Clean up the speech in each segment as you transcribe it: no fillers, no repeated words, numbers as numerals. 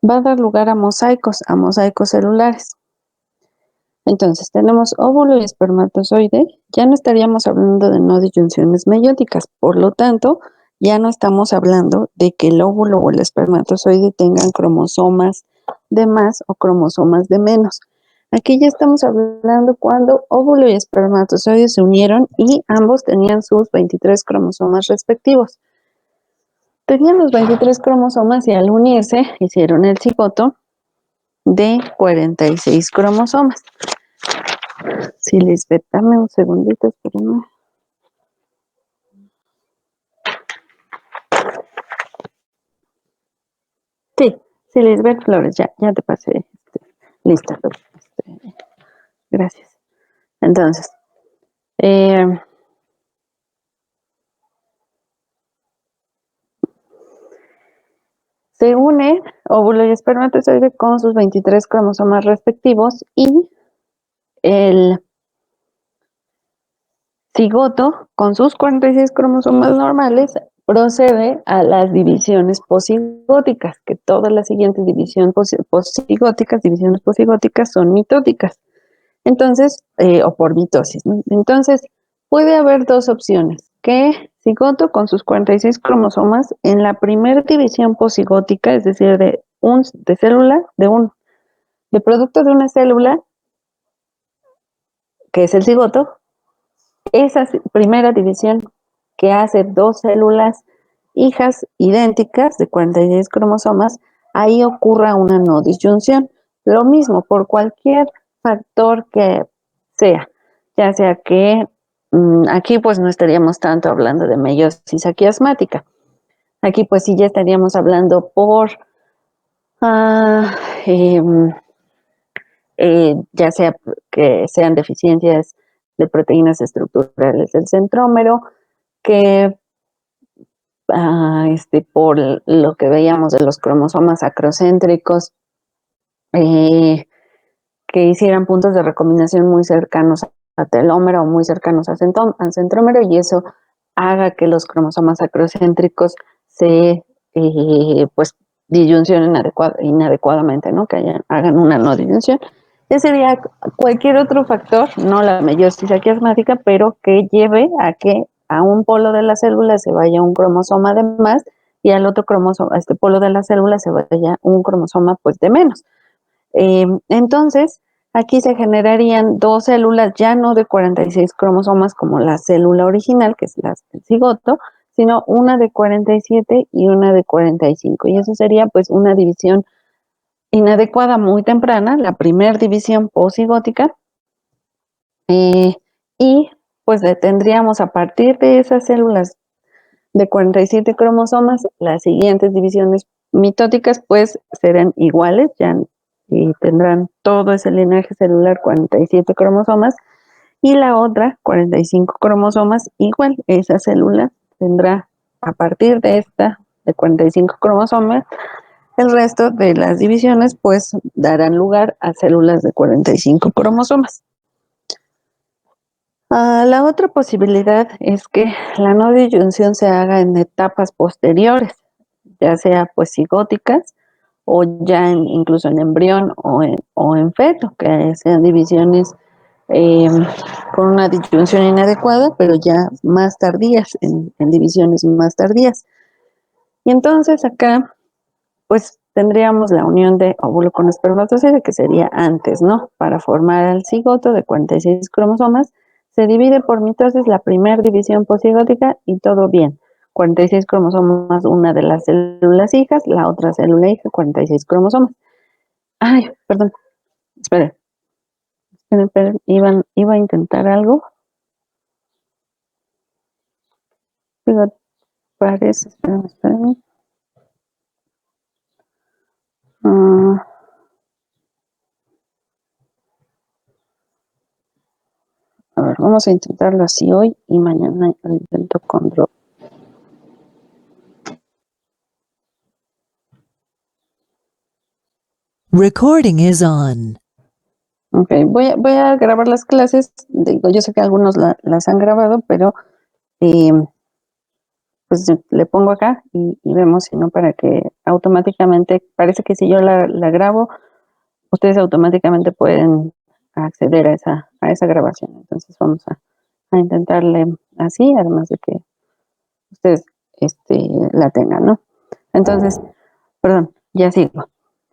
va a dar lugar a mosaicos celulares. Entonces, tenemos óvulo y espermatozoide, ya no estaríamos hablando de no disyunciones meióticas, por lo tanto, ya no estamos hablando de que el óvulo o el espermatozoide tengan cromosomas de más o cromosomas de menos. Aquí ya estamos hablando cuando óvulo y espermatozoide se unieron y ambos tenían sus 23 cromosomas respectivos. Tenían los 23 cromosomas y al unirse hicieron el cigoto de 46 cromosomas. Sí, Lisbeth, dame un segundito, espérame. Sí, Lisbeth Flores, ya te pasé. Lista, gracias. Entonces, eh, se une óvulo y espermatozoide con sus 23 cromosomas respectivos y el cigoto, con sus 46 cromosomas normales, procede a las divisiones posigóticas, que todas las siguientes divisiones posigóticas son mitóticas. Entonces, o por mitosis, ¿no? Entonces, puede haber dos opciones, que cigoto con sus 46 cromosomas en la primera división posigótica, es decir, de producto de una célula, que es el cigoto, esa primera división que hace dos células hijas idénticas de 46 cromosomas, ahí ocurra una no disyunción. Lo mismo por cualquier factor que sea, ya sea que aquí pues no estaríamos tanto hablando de meiosis aquiasmática. Aquí pues sí ya estaríamos hablando por ah, em, ya sea que sean deficiencias de proteínas estructurales del centrómero, que por lo que veíamos de los cromosomas acrocéntricos, eh, que hicieran puntos de recombinación muy cercanos a telómero o muy cercanos a centrómero, y eso haga que los cromosomas acrocéntricos se pues disyuncionen inadecuadamente, ¿no? Que hagan una no disyunción. Ese sería cualquier otro factor, no la meiosis aquiasmática, pero que lleve a que a un polo de la célula se vaya un cromosoma de más y al otro cromosoma, a este polo de la célula se vaya un cromosoma pues de menos. Entonces, aquí se generarían dos células ya no de 46 cromosomas como la célula original, que es el cigoto, sino una de 47 y una de 45. Y eso sería pues una división inadecuada muy temprana, la primera división posigótica, y pues tendríamos a partir de esas células de 47 cromosomas, las siguientes divisiones mitóticas pues serán iguales, ya y tendrán todo ese linaje celular 47 cromosomas y la otra 45 cromosomas igual, esa célula tendrá a partir de esta de 45 cromosomas, el resto de las divisiones pues darán lugar a células de 45 cromosomas. La otra posibilidad es que la no disyunción se haga en etapas posteriores, ya sea pues cigóticas o ya incluso en embrión o en feto, que sean divisiones eh, con una disyunción inadecuada, pero ya más tardías, en divisiones más tardías. Y entonces acá pues tendríamos la unión de óvulo con espermatozoide, que sería antes, ¿no? Para formar el cigoto de 46 cromosomas, se divide por mitosis la primera división posigótica y todo bien. 46 cromosomas, una de las células hijas, la otra célula hija, 46 cromosomas. Ay, perdón, esperen, iba a intentar algo. Digo, parece, esperen. A ver, vamos a intentarlo así hoy y mañana lo intento con Rob. Recording is on. Ok, voy a grabar las clases. Digo, yo sé que algunos las han grabado, pero pues le pongo acá y vemos si no para que automáticamente, parece que si yo la grabo, ustedes automáticamente pueden acceder a esa grabación. Entonces vamos a intentarle así, además de que ustedes la tengan, ¿no? Entonces, perdón, ya sigo.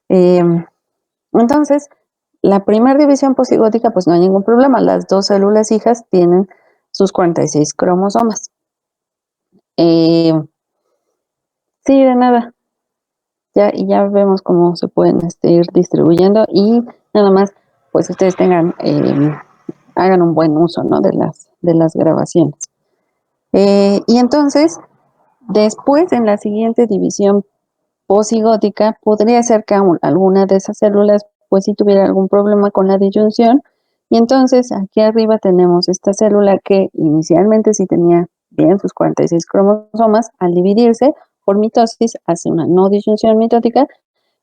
Entonces, la primera división posigótica, pues no hay ningún problema. Las dos células hijas tienen sus 46 cromosomas. Sí, de nada. Ya vemos cómo se pueden ir distribuyendo y nada más, pues ustedes hagan un buen uso, ¿no? de las grabaciones. Y entonces, después en la siguiente división posigótica, podría ser que alguna de esas células, pues sí tuviera algún problema con la disyunción. Y entonces aquí arriba tenemos esta célula que inicialmente sí tenía bien sus 46 cromosomas, al dividirse por mitosis hace una no disyunción mitótica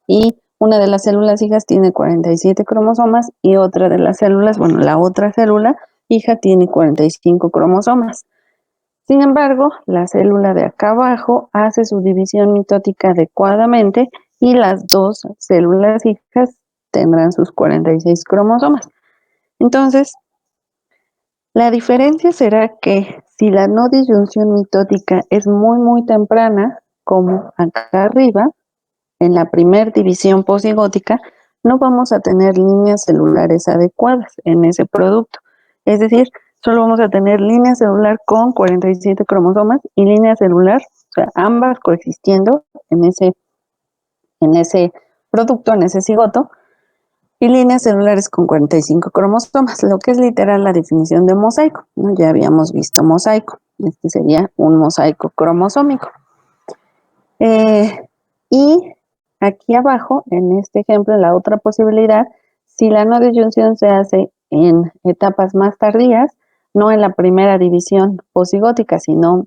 y una de las células hijas tiene 47 cromosomas y otra de las células, bueno, la otra célula hija tiene 45 cromosomas. Sin embargo, la célula de acá abajo hace su división mitótica adecuadamente y las dos células hijas tendrán sus 46 cromosomas. Entonces, la diferencia será que si la no disyunción mitótica es muy temprana, como acá arriba, en la primera división posigótica, no vamos a tener líneas celulares adecuadas en ese producto. Es decir, solo vamos a tener línea celular con 47 cromosomas y línea celular, o sea, ambas coexistiendo en ese producto, en ese cigoto, y líneas celulares con 45 cromosomas, lo que es literal la definición de mosaico, ¿no? Ya habíamos visto mosaico, este sería un mosaico cromosómico. Y aquí abajo, en este ejemplo, en la otra posibilidad, si la no disyunción se hace en etapas más tardías, no en la primera división posigótica, sino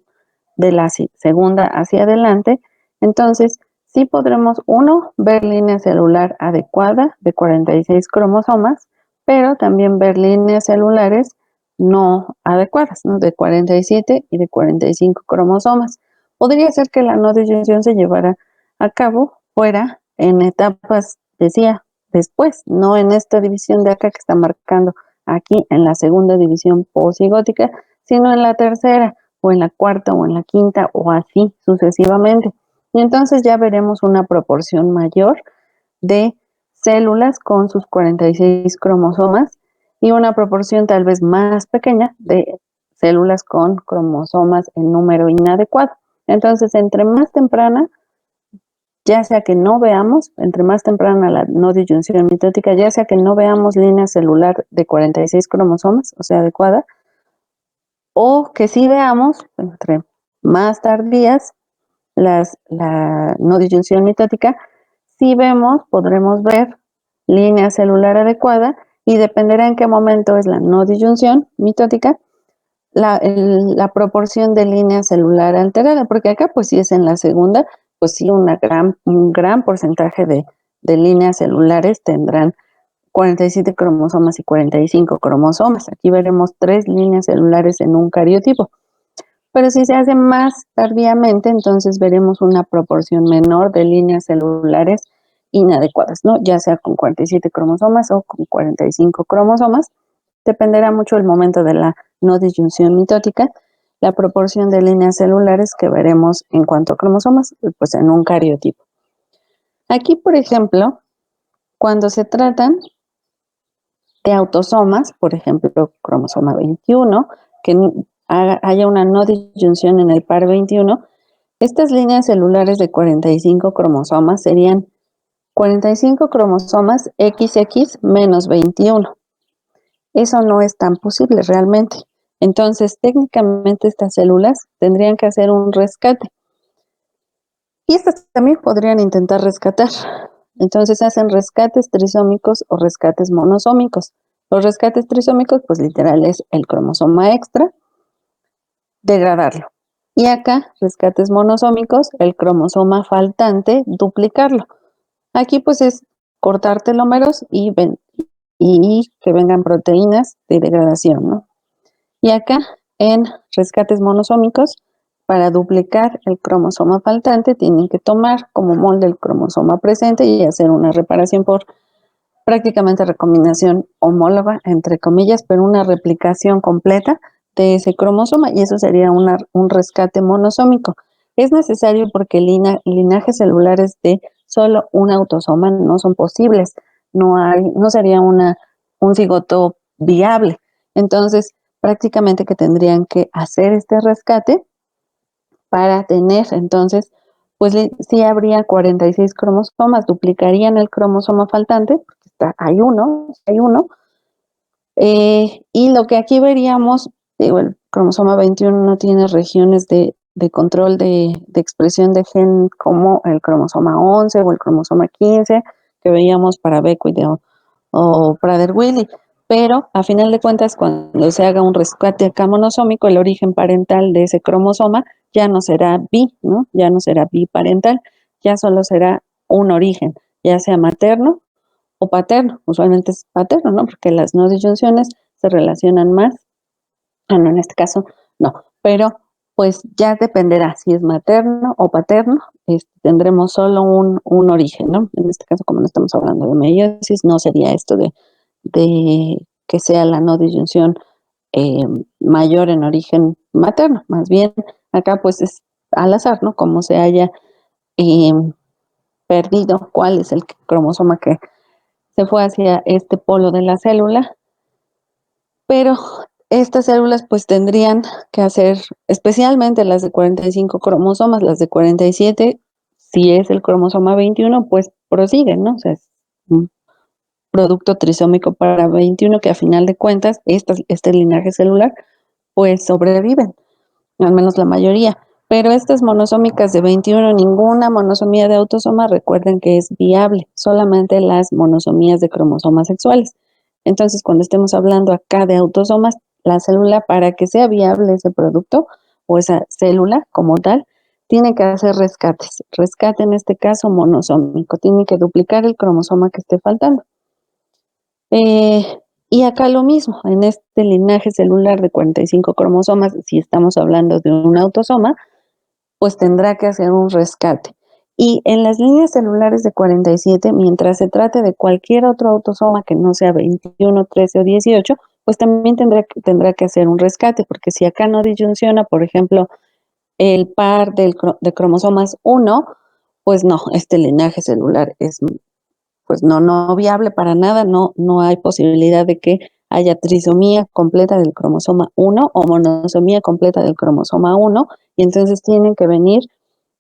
de la segunda hacia adelante, entonces sí podremos, uno, ver línea celular adecuada de 46 cromosomas, pero también ver líneas celulares no adecuadas, ¿no? De 47 y de 45 cromosomas. Podría ser que la no disyunción se llevara a cabo fuera en etapas, decía, después, no en esta división de acá que está marcando aquí en la segunda división posigótica, sino en la tercera o en la cuarta o en la quinta o así sucesivamente. Y entonces ya veremos una proporción mayor de células con sus 46 cromosomas y una proporción tal vez más pequeña de células con cromosomas en número inadecuado. Entonces, entre más temprana, ya sea que no veamos, entre más temprana la no disyunción mitótica, ya sea que no veamos línea celular de 46 cromosomas, o sea, adecuada, o que sí veamos, entre más tardías, la no disyunción mitótica, si vemos, podremos ver línea celular adecuada y dependerá en qué momento es la no disyunción mitótica, la proporción de línea celular alterada, porque acá pues si es en la segunda, pues sí un gran porcentaje de líneas celulares tendrán 47 cromosomas y 45 cromosomas. Aquí veremos 3 líneas celulares en un cariotipo. Pero si se hace más tardíamente, entonces veremos una proporción menor de líneas celulares inadecuadas, ¿no? Ya sea con 47 cromosomas o con 45 cromosomas. Dependerá mucho el momento de la no disyunción mitótica, la proporción de líneas celulares que veremos en cuanto a cromosomas, pues en un cariotipo. Aquí, por ejemplo, cuando se tratan de autosomas, por ejemplo, cromosoma 21, que haya una no disyunción en el par 21, estas líneas celulares de 45 cromosomas serían 45 cromosomas XX menos 21. Eso no es tan posible realmente. Entonces, técnicamente estas células tendrían que hacer un rescate. Y estas también podrían intentar rescatar. Entonces hacen rescates trisómicos o rescates monosómicos. Los rescates trisómicos, pues literal es el cromosoma extra, degradarlo. Y acá, rescates monosómicos, el cromosoma faltante, duplicarlo. Aquí pues es cortar telómeros y que vengan proteínas de degradación, ¿no? Y acá, en rescates monosómicos, para duplicar el cromosoma faltante tienen que tomar como molde el cromosoma presente y hacer una reparación por prácticamente recombinación homóloga, entre comillas, pero una replicación completa de ese cromosoma, y eso sería un rescate monosómico. Es necesario porque linajes celulares de solo un autosoma no son posibles, no sería un cigoto viable. Entonces, prácticamente que tendrían que hacer este rescate para tener, entonces, pues sí habría 46 cromosomas, duplicarían el cromosoma faltante, porque hay uno, y lo que aquí veríamos, digo, el cromosoma 21 no tiene regiones de control de expresión de gen como el cromosoma 11 o el cromosoma 15 que veíamos para Beckwith o Prader-Willi, pero a final de cuentas cuando se haga un rescate acá monosómico, el origen parental de ese cromosoma ya no será ¿no? Ya no será biparental, ya solo será un origen, ya sea materno o paterno, usualmente es paterno, ¿no? Porque las no disyunciones se relacionan más, no, en este caso no, pero pues ya dependerá si es materno o paterno, tendremos solo un origen, ¿no? En este caso, como no estamos hablando de meiosis, no sería esto de que sea la no disyunción eh, mayor en origen materno, más bien acá pues es al azar, ¿no? Como se haya eh, perdido cuál es el cromosoma que se fue hacia este polo de la célula, pero estas células pues tendrían que hacer, especialmente las de 45 cromosomas, las de 47, si es el cromosoma 21, pues prosiguen, ¿no? O sea, es un producto trisómico para 21 que a final de cuentas, este linaje celular, pues sobreviven, al menos la mayoría. Pero estas monosómicas de 21, ninguna monosomía de autosoma, recuerden que es viable, solamente las monosomías de cromosomas sexuales. Entonces, cuando estemos hablando acá de autosomas, la célula, para que sea viable ese producto o esa célula como tal, tiene que hacer rescates. Rescate en este caso monosómico, tiene que duplicar el cromosoma que esté faltando. Y acá lo mismo, en este linaje celular de 45 cromosomas, si estamos hablando de un autosoma, pues tendrá que hacer un rescate. Y en las líneas celulares de 47, mientras se trate de cualquier otro autosoma que no sea 21, 13 o 18, pues también tendrá que hacer un rescate, porque si acá no disyunciona, por ejemplo, el par de cromosomas 1, pues no, este linaje celular es pues no viable para nada, no hay posibilidad de que haya trisomía completa del cromosoma 1 o monosomía completa del cromosoma 1, y entonces tienen que venir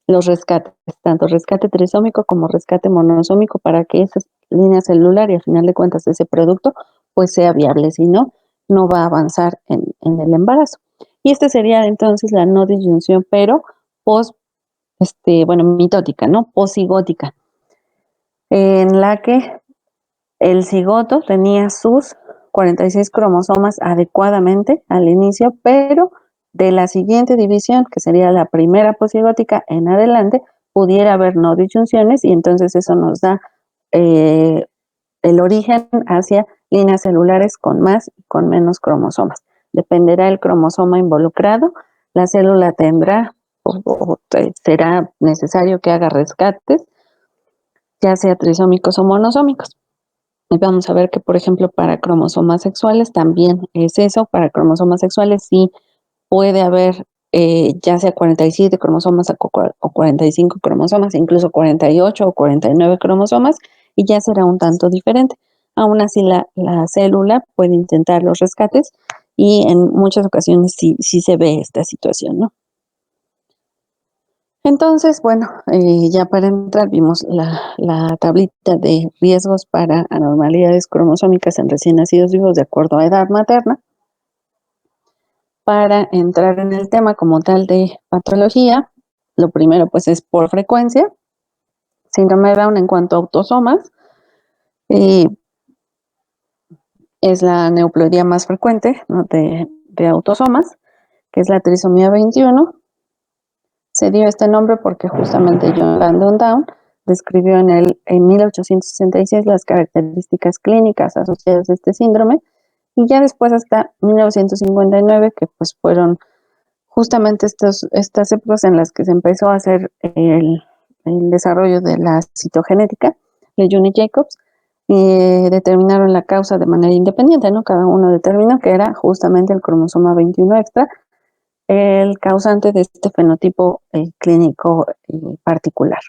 los rescates, tanto rescate trisómico como rescate monosómico, para que esa línea celular y al final de cuentas ese producto pues sea viable, si no, no va a avanzar en el embarazo. Y esta sería entonces la no disyunción, pero mitótica, ¿no? Posigótica, en la que el cigoto tenía sus 46 cromosomas adecuadamente al inicio, pero de la siguiente división, que sería la primera posigótica en adelante, pudiera haber no disyunciones, y entonces eso nos da el origen hacia líneas celulares con más y con menos cromosomas. Dependerá el cromosoma involucrado, la célula tendrá o será necesario que haga rescates, ya sea trisómicos o monosómicos. Y vamos a ver que, por ejemplo, para cromosomas sexuales también es eso. Para cromosomas sexuales sí puede haber ya sea 47 cromosomas o 45 cromosomas, incluso 48 o 49 cromosomas, y ya será un tanto diferente. Aún así, la célula puede intentar los rescates y en muchas ocasiones sí se ve esta situación, ¿no? Entonces, bueno, ya para entrar vimos la tablita de riesgos para anormalidades cromosómicas en recién nacidos vivos de acuerdo a edad materna. Para entrar en el tema como tal de patología, lo primero pues es por frecuencia, síndrome de Down en cuanto a autosomas, es la neuploidía más frecuente, ¿no? de autosomas, que es la trisomía 21. Se dio este nombre porque justamente John Langdon Down describió en 1866 las características clínicas asociadas a este síndrome, y ya después hasta 1959, que pues fueron justamente estas épocas en las que se empezó a hacer el desarrollo de la citogenética, Lejeune y Jacobs, determinaron la causa de manera independiente, ¿no? Cada uno determinó que era justamente el cromosoma 21 extra el causante de este fenotipo clínico particular.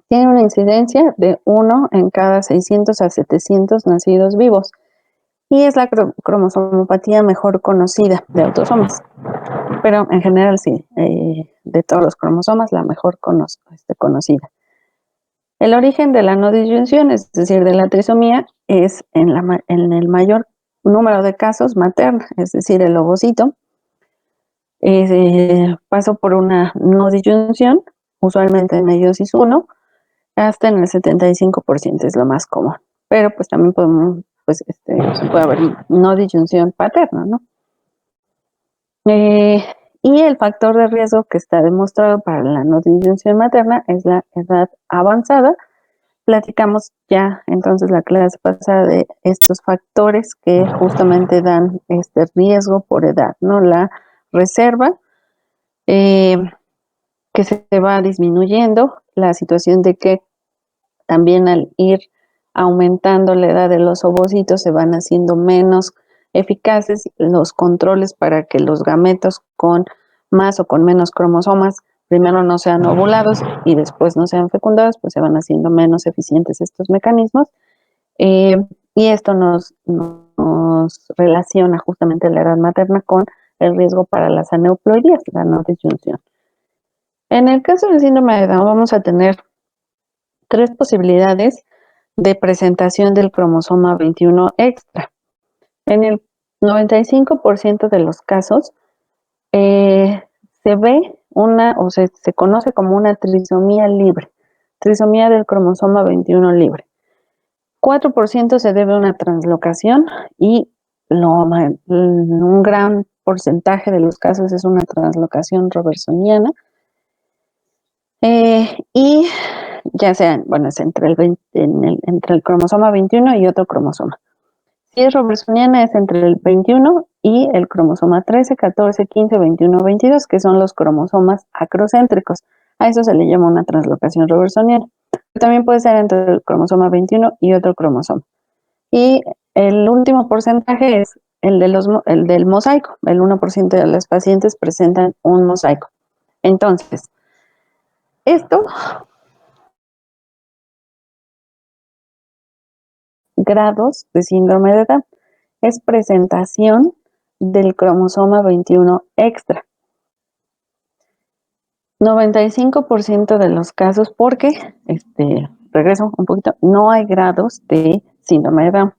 Tiene una incidencia de 1 en cada 600 a 700 nacidos vivos y es la cromosomopatía mejor conocida de autosomas. Pero en general sí, de todos los cromosomas, la mejor conocida. El origen de la no disyunción, es decir, de la trisomía, es en el mayor número de casos materna, es decir, el ovocito pasó por una no disyunción, usualmente en meiosis 1, hasta en el 75% es lo más común. Pero pues también se puede haber no disyunción paterna, ¿no? Y el factor de riesgo que está demostrado para la no disyunción materna es la edad avanzada. Platicamos ya entonces la clase pasada de estos factores que justamente dan este riesgo por edad, ¿no? La reserva, que se va disminuyendo, la situación de que también al ir aumentando la edad de los ovocitos se van haciendo menos eficaces los controles para que los gametos con más o con menos cromosomas primero no sean ovulados y después no sean fecundados, pues se van haciendo menos eficientes estos mecanismos. Y esto nos relaciona justamente la edad materna con el riesgo para las aneuploidías, la no disyunción. En el caso del síndrome de Down vamos a tener 3 posibilidades de presentación del cromosoma 21 extra. En el 95% de los casos se ve se conoce como una trisomía libre, trisomía del cromosoma 21 libre. 4% se debe a una translocación y un gran porcentaje de los casos es una translocación robertsoniana. Y ya sean, bueno, es entre el cromosoma 21 y otro cromosoma. Si es robertsoniana es entre el 21 y el cromosoma 13, 14, 15, 21, 22, que son los cromosomas acrocéntricos. A eso se le llama una translocación robertsoniana. También puede ser entre el cromosoma 21 y otro cromosoma. Y el último porcentaje es el del mosaico. El 1% de las pacientes presentan un mosaico. Entonces, esto grados de síndrome de Down es presentación del cromosoma 21 extra. 95% de los casos, porque, regreso un poquito, no hay grados de síndrome de Down.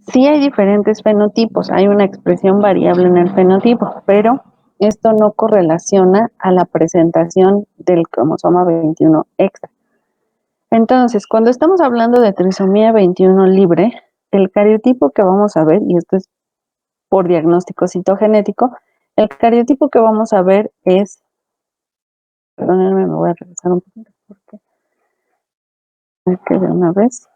Sí hay diferentes fenotipos, hay una expresión variable en el fenotipo, pero esto no correlaciona a la presentación del cromosoma 21 extra. Entonces, cuando estamos hablando de trisomía 21 libre, el cariotipo que vamos a ver, y esto es por diagnóstico citogenético, el cariotipo que vamos a ver es, perdónenme, me voy a regresar un poquito porque es que de una vez.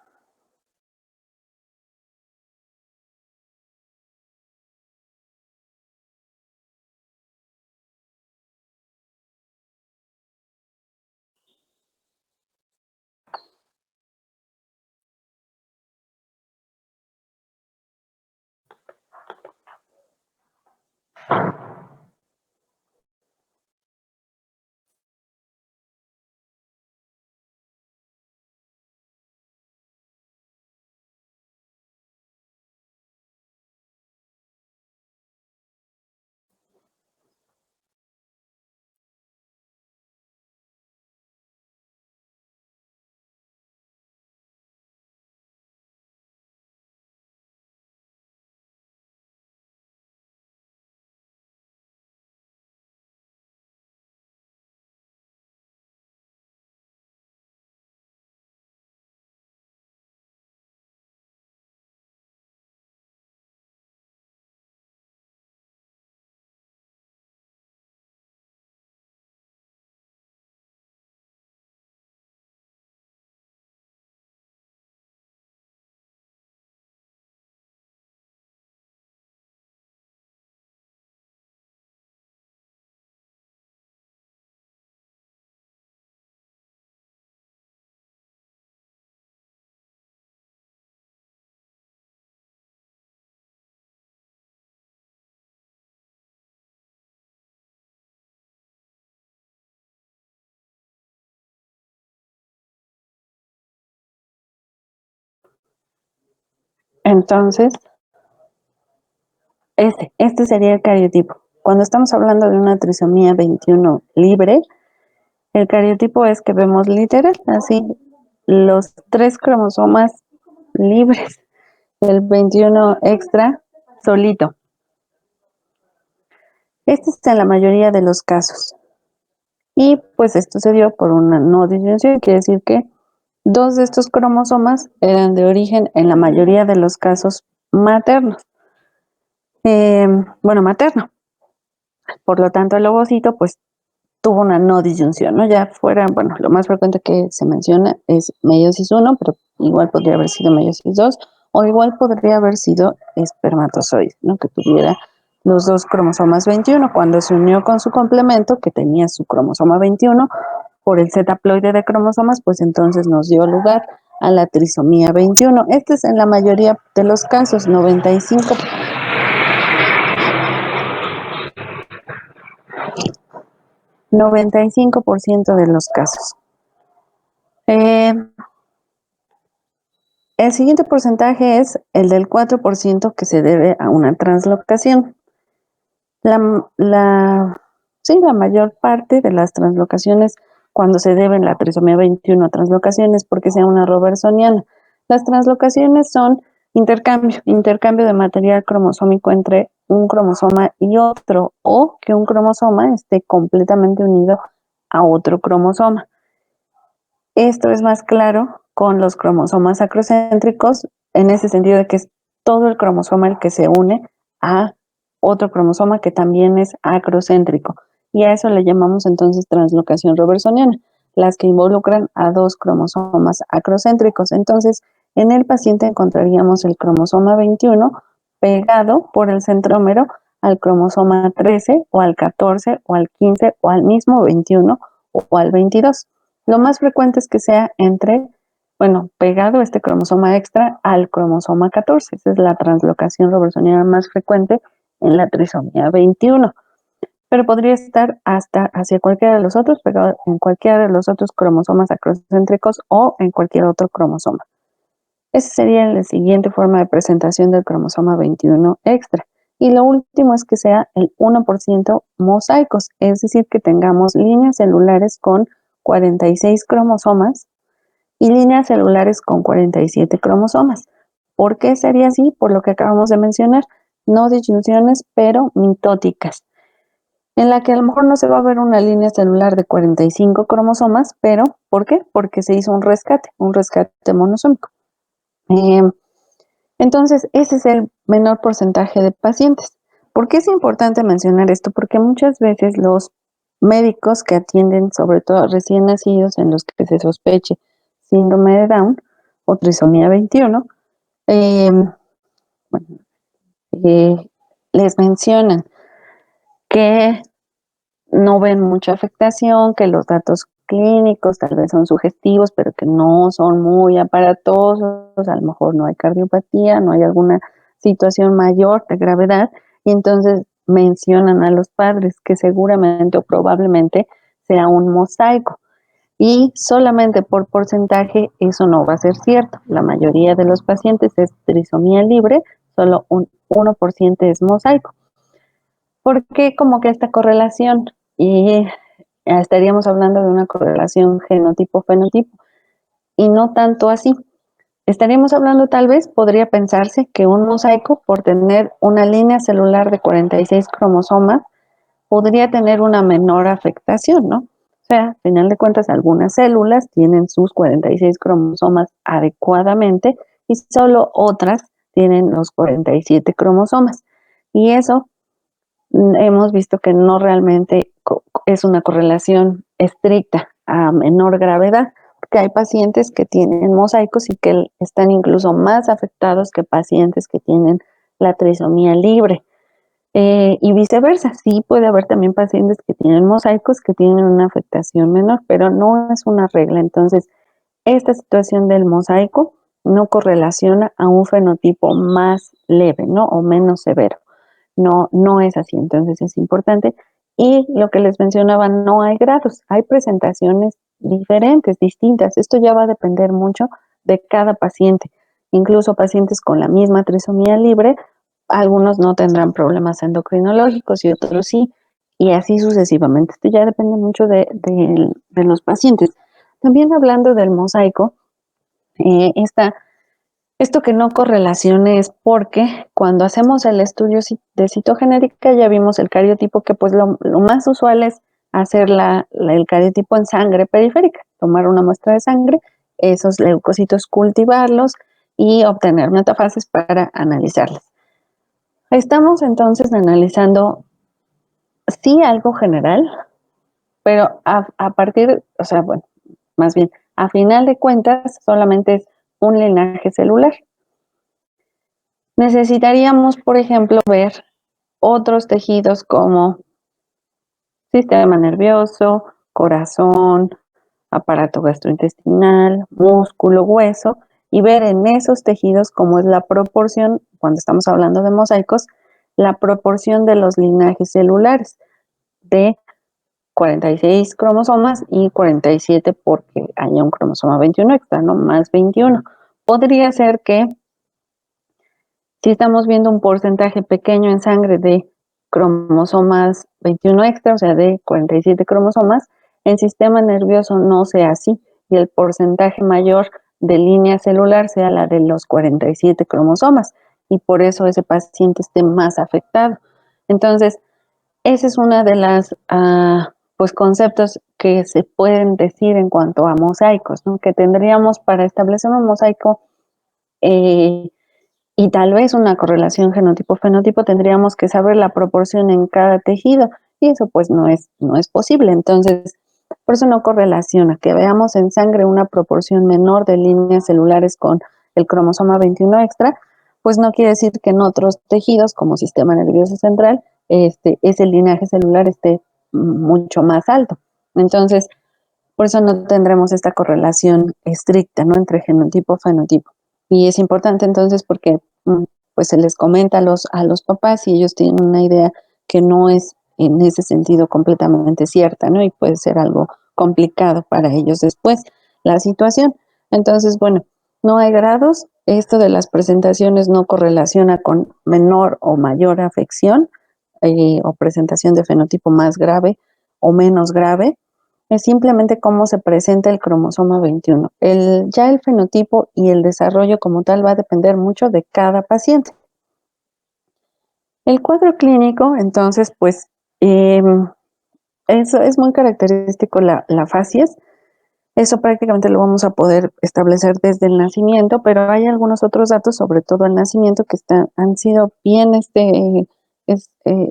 Entonces, este sería el cariotipo. Cuando estamos hablando de una trisomía 21 libre, el cariotipo es que vemos literal, así, los 3 cromosomas libres, el 21 extra solito. Este es en la mayoría de los casos. Y pues esto se dio por una no disyunción, quiere decir que 2 de estos cromosomas eran de origen, en la mayoría de los casos, maternos. Materno. Por lo tanto, el ovocito, pues, tuvo una no disyunción, ¿no? Ya fuera, lo más frecuente que se menciona es meiosis 1, pero igual podría haber sido meiosis 2, o igual podría haber sido espermatozoide, ¿no? Que tuviera los 2 cromosomas 21. Cuando se unió con su complemento, que tenía su cromosoma 21, por el Z haploide de cromosomas, pues entonces nos dio lugar a la trisomía 21. Este es en la mayoría de los casos, 95% de los casos. El siguiente porcentaje es el del 4% que se debe a una translocación. La mayor parte de las translocaciones, cuando se deben la trisomía 21 a translocaciones, porque sea una robertsoniana. Las translocaciones son intercambio de material cromosómico entre un cromosoma y otro, o que un cromosoma esté completamente unido a otro cromosoma. Esto es más claro con los cromosomas acrocéntricos, en ese sentido de que es todo el cromosoma el que se une a otro cromosoma que también es acrocéntrico. Y a eso le llamamos entonces translocación robertsoniana, las que involucran a 2 cromosomas acrocéntricos. Entonces, en el paciente encontraríamos el cromosoma 21 pegado por el centrómero al cromosoma 13 o al 14 o al 15 o al mismo 21 o al 22. Lo más frecuente es que sea pegado este cromosoma extra al cromosoma 14. Esa es la translocación robertsoniana más frecuente en la trisomía 21. Pero podría estar hasta hacia cualquiera de los otros, pegado en cualquiera de los otros cromosomas acrocéntricos o en cualquier otro cromosoma. Esa sería la siguiente forma de presentación del cromosoma 21 extra. Y lo último es que sea el 1% mosaicos, es decir, que tengamos líneas celulares con 46 cromosomas y líneas celulares con 47 cromosomas. ¿Por qué sería así? Por lo que acabamos de mencionar, no disyunciones, pero mitóticas, en la que a lo mejor no se va a ver una línea celular de 45 cromosomas, pero ¿por qué? Porque se hizo un rescate monosómico. Entonces, ese es el menor porcentaje de pacientes. ¿Por qué es importante mencionar esto? Porque muchas veces los médicos que atienden, sobre todo recién nacidos en los que se sospeche síndrome de Down o trisomía 21, eh, les mencionan que no ven mucha afectación, que los datos clínicos tal vez son sugestivos, pero que no son muy aparatosos, a lo mejor no hay cardiopatía, no hay alguna situación mayor de gravedad, y entonces mencionan a los padres que seguramente o probablemente sea un mosaico. Y solamente por porcentaje eso no va a ser cierto. La mayoría de los pacientes es trisomía libre, solo un 1% es mosaico. ¿Por qué como que esta correlación? Y estaríamos hablando de una correlación genotipo-fenotipo y no tanto así. Estaríamos hablando, tal vez podría pensarse que un mosaico, por tener una línea celular de 46 cromosomas, podría tener una menor afectación, ¿no? O sea, al final de cuentas, algunas células tienen sus 46 cromosomas adecuadamente y solo otras tienen los 47 cromosomas. Y eso hemos visto que no realmente es una correlación estricta a menor gravedad, porque hay pacientes que tienen mosaicos y que están incluso más afectados que pacientes que tienen la trisomía libre. Y viceversa, sí puede haber también pacientes que tienen mosaicos que tienen una afectación menor, pero no es una regla. Entonces, esta situación del mosaico no correlaciona a un fenotipo más leve, ¿no? O menos severo. No, no es así, entonces es importante. Y lo que les mencionaba, no hay grados, hay presentaciones diferentes, distintas. Esto ya va a depender mucho de cada paciente. incluso pacientes con la misma trisomía libre, algunos no tendrán problemas endocrinológicos y otros sí, y así sucesivamente. Esto ya depende mucho de los pacientes. También hablando del mosaico, esto que no correlacione es porque cuando hacemos el estudio de citogenética ya vimos el cariotipo, que pues lo más usual es hacer el cariotipo en sangre periférica, tomar una muestra de sangre, esos leucocitos cultivarlos y obtener metafases para analizarlas. Estamos entonces analizando sí algo general, pero a partir, o sea, bueno, más bien, a final de cuentas solamente es un linaje celular. Necesitaríamos, por ejemplo, ver otros tejidos como sistema nervioso, corazón, aparato gastrointestinal, músculo, hueso, y ver en esos tejidos cómo es la proporción, cuando estamos hablando de mosaicos, la proporción de los linajes celulares de 46 cromosomas y 47 porque haya un cromosoma 21 extra, ¿no? Más 21. Podría ser que si estamos viendo un porcentaje pequeño en sangre de cromosomas 21 extra, o sea, de 47 cromosomas, en sistema nervioso no sea así y el porcentaje mayor de línea celular sea la de los 47 cromosomas y por eso ese paciente esté más afectado. Entonces, ese es una de las pues conceptos que se pueden decir en cuanto a mosaicos, ¿no? Que tendríamos para establecer un mosaico y tal vez una correlación genotipo-fenotipo, tendríamos que saber la proporción en cada tejido y eso pues no es posible. Entonces, por eso no correlaciona. Que veamos en sangre una proporción menor de líneas celulares con el cromosoma 21 extra, pues no quiere decir que en otros tejidos como sistema nervioso central ese linaje celular esté mucho más alto. Entonces, por eso no tendremos esta correlación estricta, ¿no? Entre genotipo y fenotipo. Y es importante entonces porque pues se les comenta a los papás y ellos tienen una idea que no es en ese sentido completamente cierta, ¿no? Y puede ser algo complicado para ellos después la situación. Entonces, bueno, no hay grados. Esto de las presentaciones no correlaciona con menor o mayor afección o presentación de fenotipo más grave o menos grave. Es simplemente cómo se presenta el cromosoma 21. Ya el fenotipo y el desarrollo como tal va a depender mucho de cada paciente. El cuadro clínico, entonces, pues, eso es muy característico la facies. Eso prácticamente lo vamos a poder establecer desde el nacimiento, pero hay algunos otros datos, sobre todo el nacimiento, que han sido bien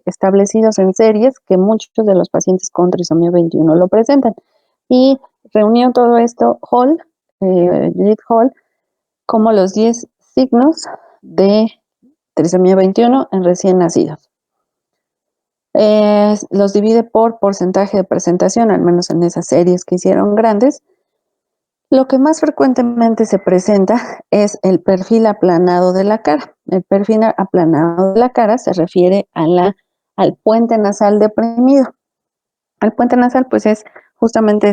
establecidos en series que muchos de los pacientes con trisomía 21 lo presentan. Y reunió todo esto Judith Hall, como los 10 signos de trisomía 21 en recién nacidos. Los divide por porcentaje de presentación, al menos en esas series que hicieron grandes. Lo que más frecuentemente se presenta es el perfil aplanado de la cara. El perfil aplanado de la cara se refiere al puente nasal deprimido. El puente nasal, pues, es justamente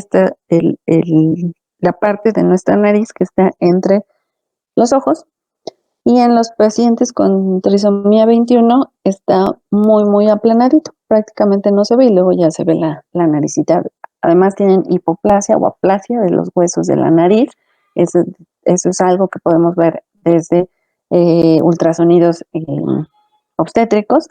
la parte de nuestra nariz que está entre los ojos. Y en los pacientes con trisomía 21 está muy, muy aplanadito. Prácticamente no se ve y luego ya se ve la naricita. Además tienen hipoplasia o aplasia de los huesos de la nariz. Eso es algo que podemos ver desde ultrasonidos obstétricos.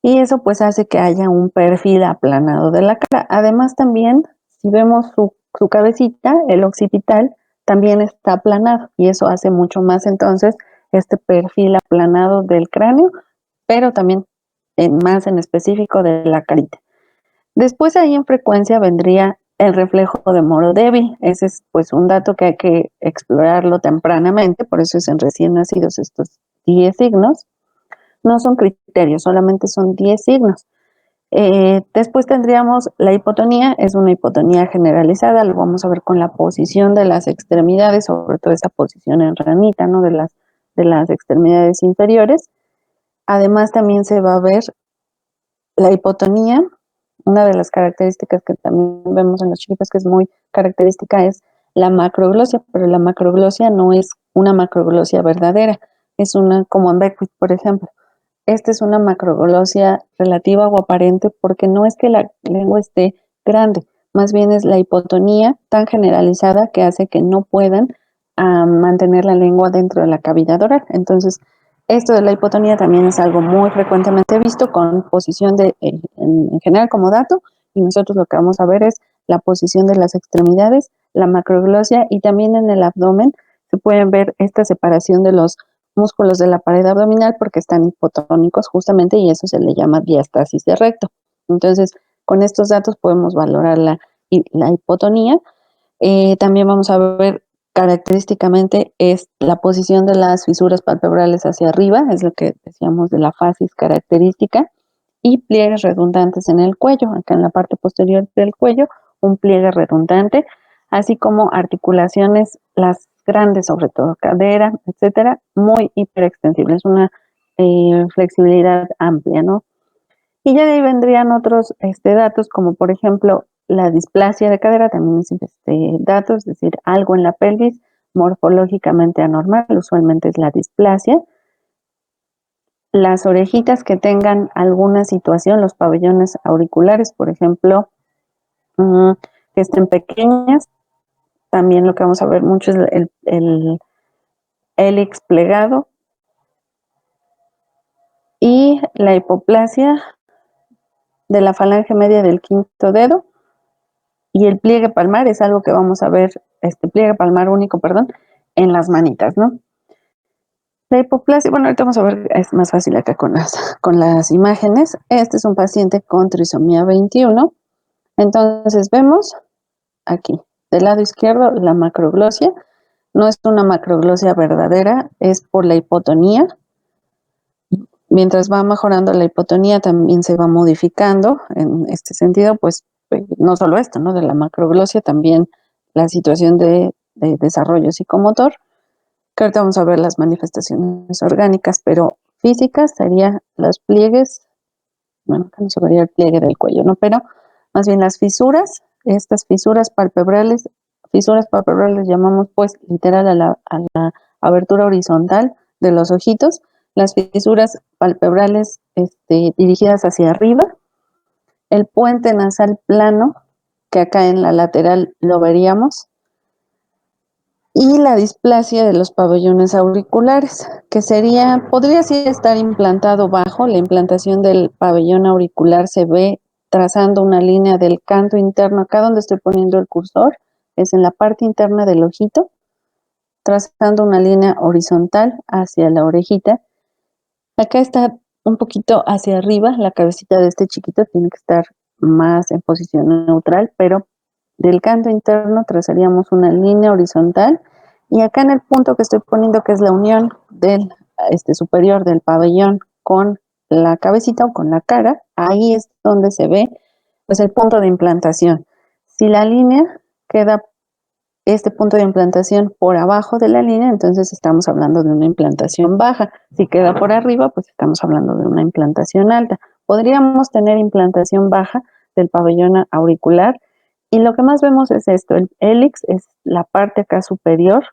Y eso pues hace que haya un perfil aplanado de la cara. Además también, si vemos su cabecita, el occipital, también está aplanado y eso hace mucho más entonces este perfil aplanado del cráneo, pero también más en específico de la carita. Después ahí en frecuencia vendría el reflejo de Moro débil. Ese es pues un dato que hay que explorarlo tempranamente, por eso es en recién nacidos estos 10 signos. No son criterios, solamente son 10 signos. Después tendríamos la hipotonía, es una hipotonía generalizada, lo vamos a ver con la posición de las extremidades, sobre todo esa posición en ranita, ¿no? De las extremidades inferiores. Además también se va a ver la hipotonía, una de las características que también vemos en los chiquitos que es muy característica es la macroglosia, pero la macroglosia no es una macroglosia verdadera. Es una, como en Beckwith, por ejemplo. Esta es una macroglosia relativa o aparente porque no es que la lengua esté grande, más bien es la hipotonía tan generalizada que hace que no puedan mantener la lengua dentro de la cavidad oral. Entonces, esto de la hipotonía también es algo muy frecuentemente visto con posición en general como dato, y nosotros lo que vamos a ver es la posición de las extremidades, la macroglosia, y también en el abdomen se pueden ver esta separación de los músculos de la pared abdominal porque están hipotónicos justamente, y eso se le llama diástasis de recto. Entonces, con estos datos podemos valorar la hipotonía. También vamos a ver característicamente es la posición de las fisuras palpebrales hacia arriba, es lo que decíamos de la facies característica, y pliegues redundantes en el cuello, acá en la parte posterior del cuello, un pliegue redundante, así como articulaciones, las grandes, sobre todo cadera, etcétera, muy hiperextensible, es una flexibilidad amplia, ¿no? Y ya de ahí vendrían otros datos, como por ejemplo la displasia de cadera, también es datos, es decir, algo en la pelvis morfológicamente anormal, usualmente es la displasia. Las orejitas que tengan alguna situación, los pabellones auriculares, por ejemplo, que estén pequeñas, también lo que vamos a ver mucho es el hélix plegado, y la hipoplasia de la falange media del quinto dedo, y el pliegue palmar es algo que vamos a ver, pliegue palmar único, perdón, en las manitas, ¿no? La hipoplasia, bueno, ahorita vamos a ver, es más fácil acá con las imágenes. Este es un paciente con trisomía 21. Entonces vemos aquí, del lado izquierdo, la macroglosia. No es una macroglosia verdadera, es por la hipotonía. Mientras va mejorando la hipotonía, también se va modificando en este sentido, pues no solo esto, ¿no? De la macroglosia, también la situación de desarrollo psicomotor, que ahorita vamos a ver las manifestaciones orgánicas, pero físicas serían los pliegues, bueno, acá no se vería el pliegue del cuello, ¿no? Pero más bien las fisuras, estas fisuras palpebrales llamamos pues literal a la abertura horizontal de los ojitos, las fisuras palpebrales dirigidas hacia arriba, el puente nasal plano, que acá en la lateral lo veríamos, y la displasia de los pabellones auriculares, que podría sí estar implantado bajo. La implantación del pabellón auricular se ve trazando una línea del canto interno, acá donde estoy poniendo el cursor, es en la parte interna del ojito, trazando una línea horizontal hacia la orejita. Acá está un poquito hacia arriba, la cabecita de este chiquito tiene que estar más en posición neutral, pero del canto interno trazaríamos una línea horizontal, y acá en el punto que estoy poniendo, que es la unión del superior del pabellón con la cabecita o con la cara, ahí es donde se ve pues el punto de implantación. Si la línea queda, este punto de implantación por abajo de la línea, entonces estamos hablando de una implantación baja. Si queda por arriba, pues estamos hablando de una implantación alta. Podríamos tener implantación baja del pabellón auricular, y lo que más vemos es esto, el hélix es la parte acá superior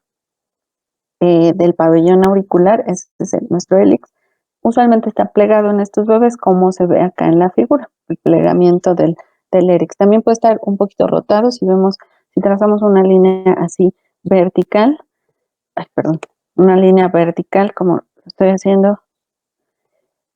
del pabellón auricular, este es nuestro hélix. Usualmente está plegado en estos bebés, como se ve acá en la figura, el plegamiento del hélix. También puede estar un poquito rotado, si trazamos una línea así vertical, una línea vertical como lo estoy haciendo,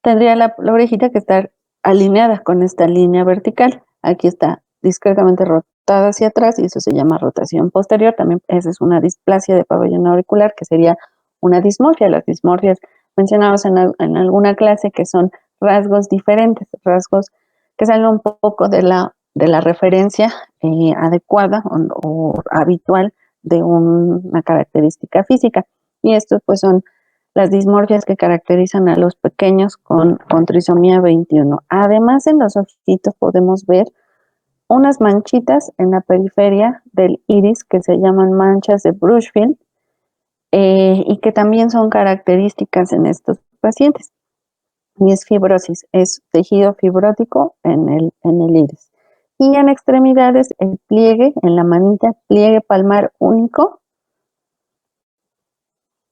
tendría la orejita que estar alineada con esta línea vertical. Aquí está discretamente rotada hacia atrás, y eso se llama rotación posterior. También esa es una displasia de pabellón auricular, que sería una dismorfia. Las dismorfias mencionados en alguna clase, que son rasgos diferentes, rasgos que salen un poco de la referencia adecuada o habitual de una característica física. Y estos pues son las dismorfias que caracterizan a los pequeños con trisomía 21. Además, en los ojitos podemos ver unas manchitas en la periferia del iris que se llaman manchas de Brushfield, y que también son características en estos pacientes. Y es fibrosis, es tejido fibrótico en el iris. Y en extremidades, el pliegue en la manita, pliegue palmar único,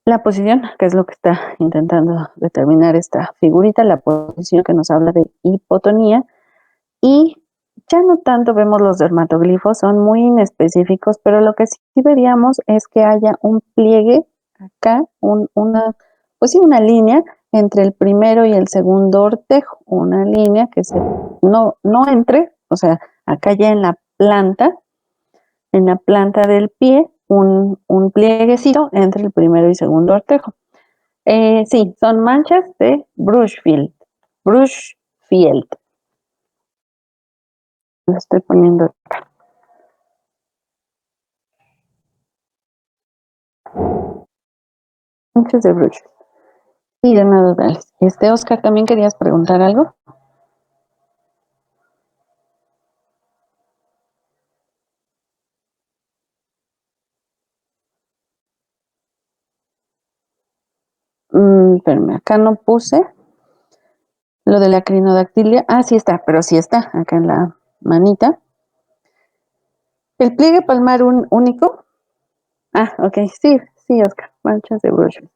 La posición, que es lo que está intentando determinar esta figurita, la posición que nos habla de hipotonía, y ya no tanto vemos los dermatoglifos, son muy inespecíficos, pero lo que sí veríamos es que haya un pliegue acá, pues sí, una línea entre el primero y el segundo ortejo, una línea que no entre, o sea, acá ya en la planta del pie, un plieguecito entre el primero y segundo ortejo. Sí, son manchas de Brushfield. Brushfield. Lo estoy poniendo acá. Manchas de Brushfield. Y de nada, dale. Oscar, ¿también querías preguntar algo? Espérame, acá no puse lo de la crinodactilia. Ah, sí está, pero sí está acá en la manita. El pliegue palmar único. Ah, ok, sí, Oscar, manchas de Brushfield.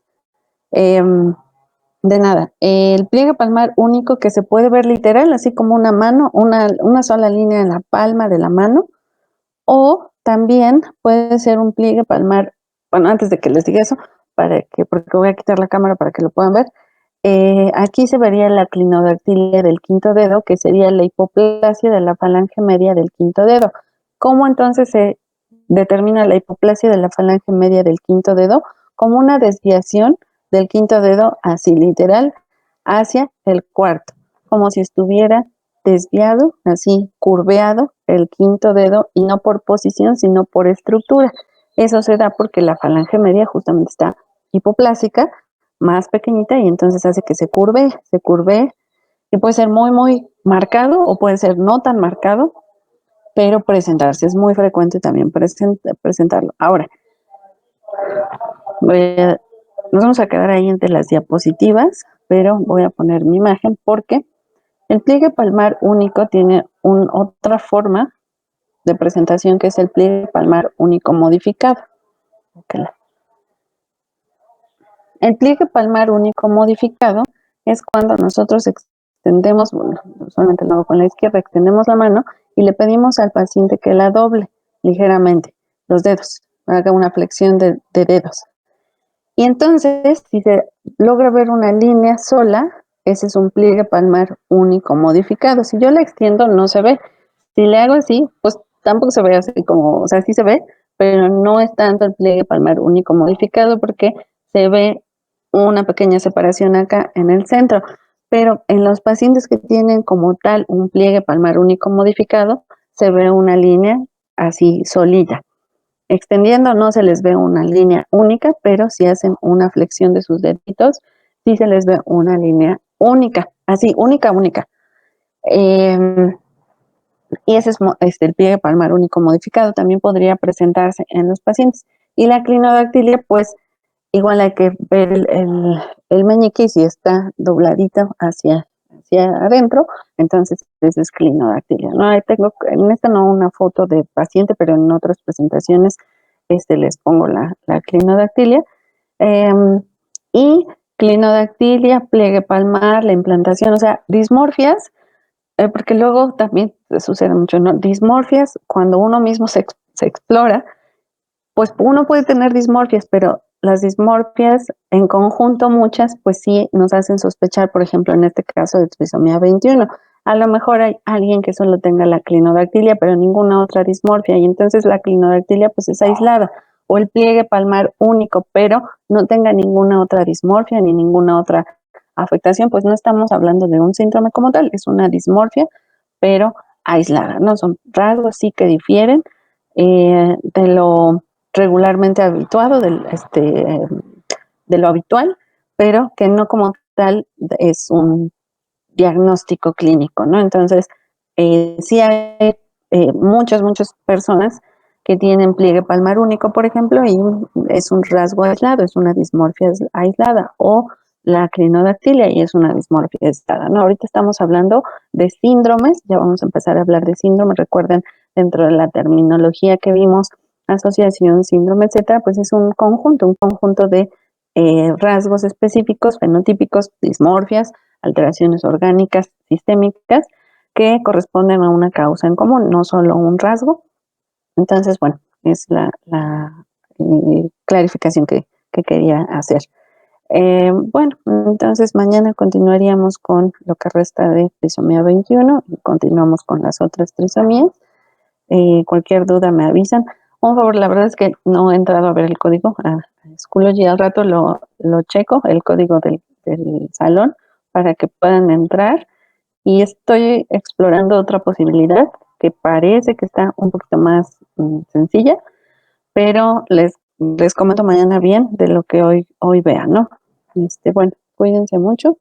De nada. El pliegue palmar único que se puede ver literal, así como una mano, una sola línea en la palma de la mano, o también puede ser un pliegue palmar, bueno, antes de que les diga eso, porque voy a quitar la cámara para que lo puedan ver, aquí se vería la clinodactilia del quinto dedo, que sería la hipoplasia de la falange media del quinto dedo. ¿Cómo entonces se determina la hipoplasia de la falange media del quinto dedo? Como una desviación del quinto dedo, así literal, hacia el cuarto, como si estuviera desviado, así curveado el quinto dedo, y no por posición, sino por estructura. Eso se da porque la falange media justamente está hipoplásica, más pequeñita, y entonces hace que se curve, y puede ser muy, muy marcado o puede ser no tan marcado, pero presentarse es muy frecuente también presentarlo. Ahora, nos vamos a quedar ahí entre las diapositivas, pero voy a poner mi imagen porque el pliegue palmar único tiene otra forma de presentación, que es el pliegue palmar único modificado. El pliegue palmar único modificado es cuando nosotros extendemos, bueno, solamente lo hago con la izquierda, extendemos la mano y le pedimos al paciente que la doble ligeramente, los dedos, haga una flexión de dedos. Y entonces, si se logra ver una línea sola, ese es un pliegue palmar único modificado. Si yo la extiendo, no se ve. Si le hago así, pues tampoco se ve así como, o sea, sí se ve, pero no es tanto el pliegue palmar único modificado porque se ve una pequeña separación acá en el centro. Pero en los pacientes que tienen como tal un pliegue palmar único modificado, se ve una línea así solita. Extendiendo no se les ve una línea única, pero si hacen una flexión de sus deditos, sí se les ve una línea única, así, única, única. Y ese es el pliegue palmar único modificado, también podría presentarse en los pacientes. Y la clinodactilia, pues igual hay que ver el meñique, si está dobladito hacia adentro, entonces ese es clinodactilia. No, ahí tengo, en esta no una foto de paciente, pero en otras presentaciones les pongo la clinodactilia. Y clinodactilia, pliegue palmar, la implantación, o sea, dismorfias, porque luego también sucede mucho, ¿no? Dismorfias, cuando uno mismo se explora, pues uno puede tener dismorfias, pero las dismorfias en conjunto, muchas, pues sí nos hacen sospechar, por ejemplo, en este caso de trisomía 21. A lo mejor hay alguien que solo tenga la clinodactilia, pero ninguna otra dismorfia, y entonces la clinodactilia pues es aislada, o el pliegue palmar único, pero no tenga ninguna otra dismorfia ni ninguna otra afectación, pues no estamos hablando de un síndrome como tal, es una dismorfia, pero aislada, ¿no? Son rasgos sí que difieren de lo regularmente habituado, de lo habitual, pero que no como tal es un diagnóstico clínico, ¿no? Entonces, sí hay muchas personas que tienen pliegue palmar único, por ejemplo, y es un rasgo aislado, es una dismorfia aislada, o la clinodactilia y es una dismorfia aislada, ¿no? Ahorita estamos hablando de síndromes, ya vamos a empezar a hablar de síndromes. Recuerden, dentro de la terminología que vimos, asociación, síndrome, etcétera, pues es un conjunto de rasgos específicos, fenotípicos, dismorfias, alteraciones orgánicas, sistémicas, que corresponden a una causa en común, no solo un rasgo. Entonces, bueno, es la clarificación que quería hacer. Bueno, entonces mañana continuaríamos con lo que resta de trisomía 21 y continuamos con las otras trisomías. Cualquier duda me avisan. Por favor, la verdad es que no he entrado a ver el código a Schoology, al rato lo checo, el código del salón, para que puedan entrar. Y estoy explorando otra posibilidad que parece que está un poquito más sencilla, pero les comento mañana bien de lo que hoy vean, ¿no? Bueno, cuídense mucho